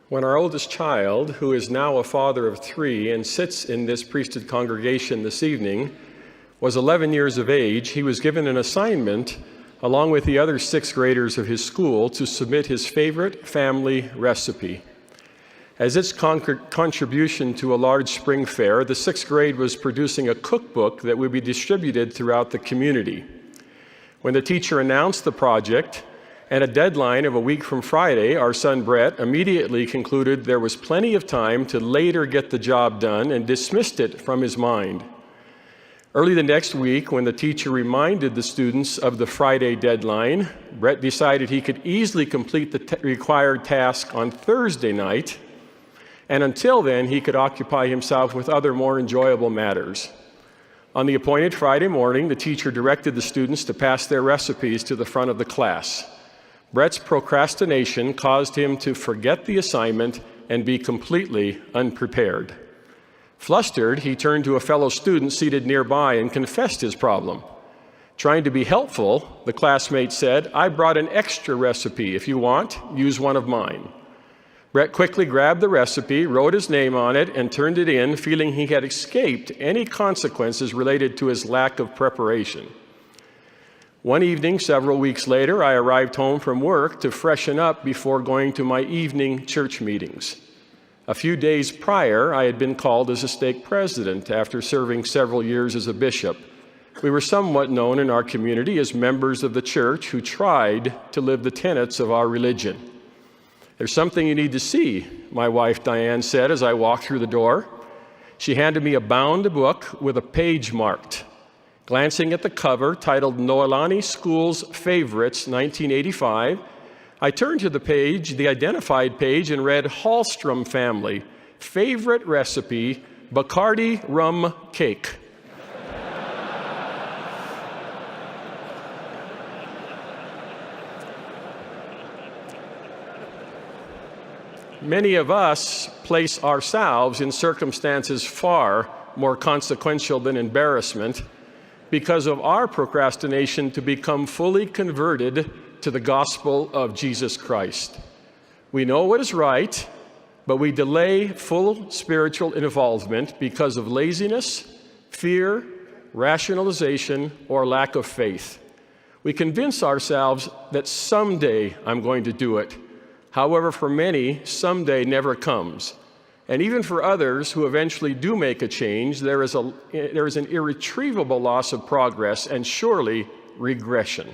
When our oldest child, who is now a father of 3 and sits in this priesthood congregation this evening, was 11 years of age, he was given an assignment, along with the other 6th graders of his school, to submit his favorite family recipe. As its contribution to a large spring fair, the 6th grade was producing a cookbook that would be distributed throughout the community. When the teacher announced the project, and a deadline of a week from Friday, our son Brett immediately concluded there was plenty of time to later get the job done and dismissed it from his mind. Early the next week, when the teacher reminded the students of the Friday deadline, Brett decided he could easily complete the required task on Thursday night, and until then, he could occupy himself with other more enjoyable matters. On the appointed Friday morning, the teacher directed the students to pass their recipes to the front of the class. Brett's procrastination caused him to forget the assignment and be completely unprepared. Flustered, he turned to a fellow student seated nearby and confessed his problem. Trying to be helpful, the classmate said, "I brought an extra recipe. If you want, use one of mine." Brett quickly grabbed the recipe, wrote his name on it, and turned it in, feeling he had escaped any consequences related to his lack of preparation. One evening, several weeks later, I arrived home from work to freshen up before going to my evening church meetings. A few days prior, I had been called as a stake president after serving several years as a bishop. We were somewhat known in our community as members of the church who tried to live the tenets of our religion. "There's something you need to see," my wife Diane said as I walked through the door. She handed me a bound book with a page marked. Glancing at the cover, titled Noelani School's Favorites, 1985, I turned to the page, the identified page, and read Hallstrom Family, Favorite Recipe, Bacardi Rum Cake. Many of us place ourselves in circumstances far more consequential than embarrassment because of our procrastination to become fully converted to the gospel of Jesus Christ. We know what is right, but we delay full spiritual involvement because of laziness, fear, rationalization, or lack of faith. We convince ourselves that someday I'm going to do it. However, for many, someday never comes. And even for others who eventually do make a change, there is an irretrievable loss of progress and surely regression.